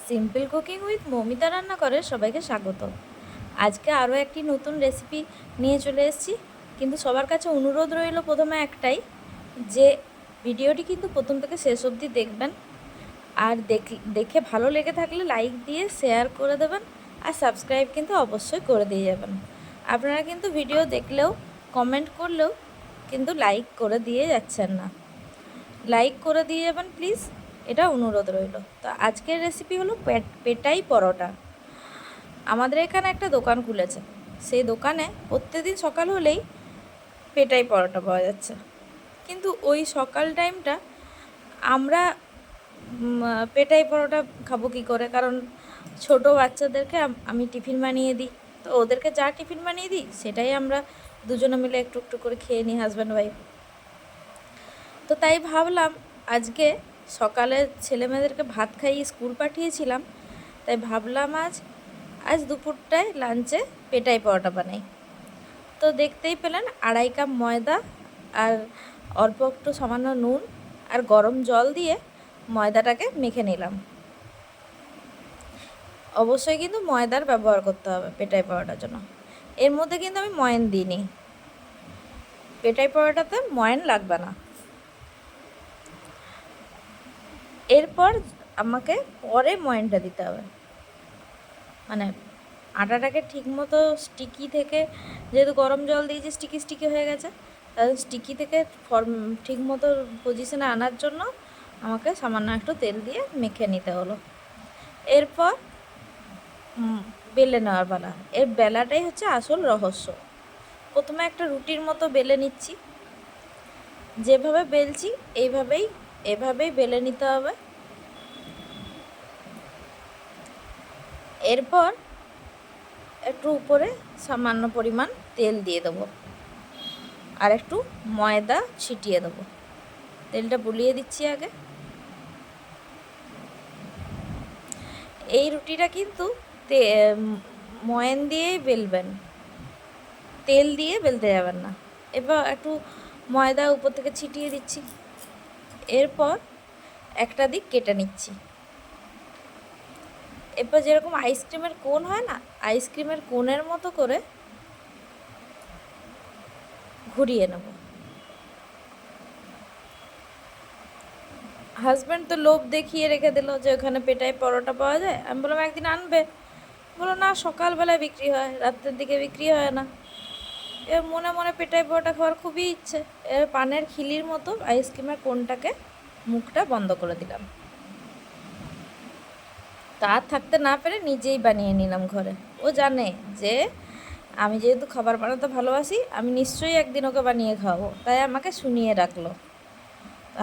Simple cooking with Moumita রান্না করে সবাইকে স্বাগত। আজকে আরও একটি নতুন রেসিপি নিয়ে চলে এসেছি, কিন্তু সবার কাছে অনুরোধ রইল প্রথমে একটাই, যে ভিডিওটি কিন্তু প্রথম থেকে শেষ অবধি দেখবেন। আর দেখে ভালো লেগে থাকলে লাইক দিয়ে শেয়ার করে দেবেন, আর সাবস্ক্রাইব কিন্তু অবশ্যই করে দিয়ে যাবেন। আপনারা কিন্তু ভিডিও দেখলেও কমেন্ট করলেও কিন্তু লাইক করে দিয়ে যাচ্ছেন না, লাইক করে দিয়ে যাবেন প্লিজ, এটা অনুরোধ রইল। তো আজকের রেসিপি হলো পেটাই পরোটা। আমাদের এখানে একটা দোকান খুলেছে, সেই দোকানে প্রত্যেকদিন সকাল হলেই পেটাই পরোটা পাওয়া যাচ্ছে। কিন্তু ওই সকাল টাইমটা আমরা পেটাই পরোটা খাবো কী করে, কারণ ছোট বাচ্চাদেরকে আমি টিফিন বানিয়ে দিই। তো ওদেরকে যা টিফিন বানিয়ে দিই সেটাই আমরা দুজনে মিলে একটু একটু করে খেয়ে নিই, হাজব্যান্ড ওয়াইফ। তো তাই ভাবলাম আজকে সকালে ছেলেমেয়েদেরকে ভাত খাইয়ে স্কুল পাঠিয়েছিলাম, তাই ভাবলাম আজ দুপুরটায় লাঞ্চে পেটাই পরোটা বানাই। তো দেখতেই পেলেন 2.5 কাপ ময়দা আর অল্প একটু সামান্য নুন আর গরম জল দিয়ে ময়দাটাকে মেখে নিলাম। অবশ্যই কিন্তু ময়দার ব্যবহার করতে হবে পেটাই পরোটার জন্য। এর মধ্যে কিন্তু আমি ময়ান দিইনি, পেটাই পরোটাতে ময়ান লাগবে না। এরপর আমাকে পরে ময়ানটা দিতে হবে, মানে আটাটাকে ঠিকমতো স্টিকি থেকে, যেহেতু গরম জল দিয়েছি স্টিকি স্টিকি হয়ে গেছে, তাহলে স্টিকি থেকে ঠিকমতো পজিশনে আনার জন্য আমাকে সামান্য একটু তেল দিয়ে মেখে নিতে হলো। এরপর বেলে নেওয়ার পালা। এর বেলাটাই হচ্ছে আসল রহস্য। প্রথমে একটা রুটির মতো বেলে নিচ্ছি, যেভাবে বেলছি এভাবেই বেলে নিতে হবে। এরপর একটু উপরে সামান্য পরিমাণ তেল দিয়ে দেবো আর একটু ময়দা ছিটিয়ে দেবো। তেলটা বুলিয়ে দিচ্ছি আগে। এই রুটিটা কিন্তু ময়ান দিয়েই বেলবেন, তেল দিয়ে বেলতে যাবেন না। এবার একটু ময়দা উপর থেকে ছিটিয়ে দিচ্ছি। এরপর একটা দিক কেটে নিচ্ছি। এরপর যেরকম আইসক্রিমের কোন হয় না, আইসক্রিমের কোনের মতো করে ঘুরিয়ে নেব। হাজব্যান্ড তো লোভ দেখিয়ে রেখে দিল যে ওখানে পেটাই পরোটা পাওয়া যায়। আমি বললাম একদিন আনবে, বলো না সকালবেলায় বিক্রি হয়, রাত্রের দিকে বিক্রি হয় না। এর মনে মনে পেটাই পরোটা খাওয়ার খুবই ইচ্ছে। এর পানের খিলির মতো আইসক্রিমের কোনটাকে মুখটা বন্ধ করে দিলাম। তা থাকতে না পেরে নিজেই বানিয়ে নিলাম ঘরে। ও জানে যে আমি যেহেতু খাবার বানাতে ভালোবাসি, আমি নিশ্চয়ই একদিন ওকে বানিয়ে খাওয়াবো, তাই আমাকে শুনিয়ে রাখলো।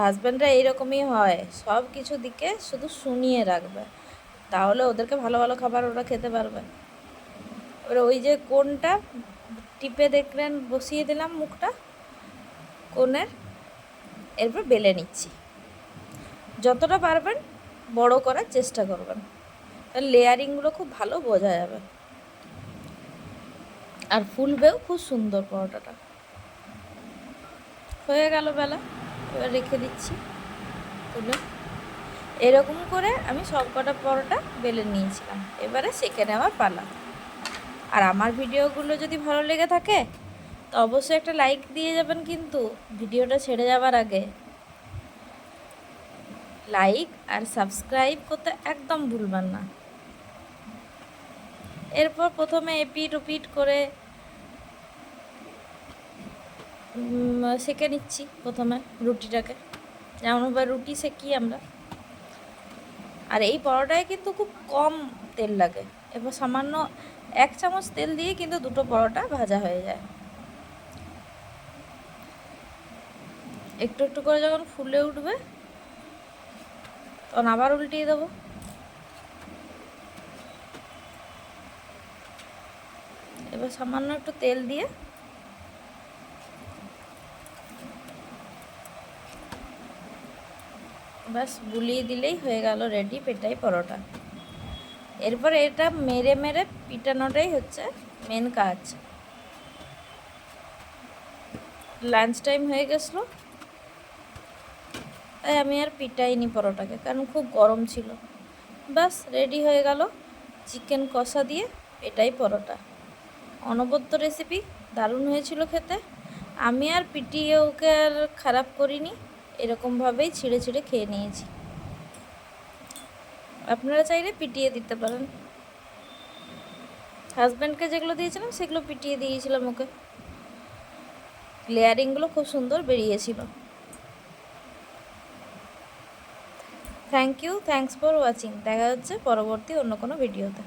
হাজব্যান্ডরা এইরকমই হয়, সব কিছু দিকে শুধু শুনিয়ে রাখবে, তাহলে ওদেরকে ভালো ভালো খাবার ওরা খেতে পারবে। এবারে ওই যে কোনটা টিপে দেখলেন, বসিয়ে দিলাম মুখটা কোণের। এরপর বেলে নিচ্ছি। যতটা পারবেন বড় করার চেষ্টা করবেন, তাহলে লেয়ারিংগুলো খুব ভালো বোঝা যাবে, আর ফুলবেও খুব সুন্দর পরোটাটা। হয়ে গেল বেলা, এবার রেখে দিচ্ছি তুলে। এরকম করে আমি সব কটা পরোটা বেলে নিয়েছিলাম। এবারে সেঁকে নেওয়ার পালা। আর আমার ভিডিওগুলো যদি ভালো লেগে থাকে তো অবশ্যই একটা লাইক দিয়ে যাবেন, কিন্তু ভিডিওটা ছেড়ে যাবার আগে লাইক আর সাবস্ক্রাইব করতে একদম ভুলবেন না। এরপর প্রথমে এপিট ওপিট করে সেঁকে নিচ্ছি প্রথমে রুটিটাকে, যেমনভাবে রুটি সেঁকি আমরা। আর এই পরোটায় কিন্তু খুব কম তেল লাগে। এরপর সামান্য 1 চামচ তেল দিয়ে কিন্তু দুটো পরোটা ভাজা হয়ে যায়। একটু একটু করে যখন ফুলে উঠবে তখন আবার উল্টিয়ে দেবো। এবার সামান্য একটু তেল দিয়ে ব্যাস বুলিয়ে দিলেই হয়ে গেল রেডি পেটাই পরোটা। এরপর এটা মেরে মেরে পিটানোটাই হচ্ছে মেন কাজ। লাঞ্চ টাইম হয়ে গেছিলো, তাই আমি আর পিটাইনি পরোটাকে, কারণ খুব গরম ছিল। বাস রেডি হয়ে গেল চিকেন কষা দিয়ে এটাই পরোটা। অনবদ্য রেসিপি, দারুণ হয়েছিল খেতে। আমি আর পিটিয়ে ওকে আর খারাপ করিনি, এরকমভাবেই ছিঁড়ে ছিঁড়ে খেয়ে নিয়েছি। আপনারা চাইলে পিটিয়ে দিতে পারেন। হাজব্যান্ডকে যেগুলো দিয়েছিলাম সেগুলো পিটিয়ে দিয়েছিলাম ওকে। লেয়ারিংগুলো খুব সুন্দর বেরিয়েছিল। Thanks for watching. দেখা হচ্ছে পরবর্তী অন্য কোনো ভিডিওতে।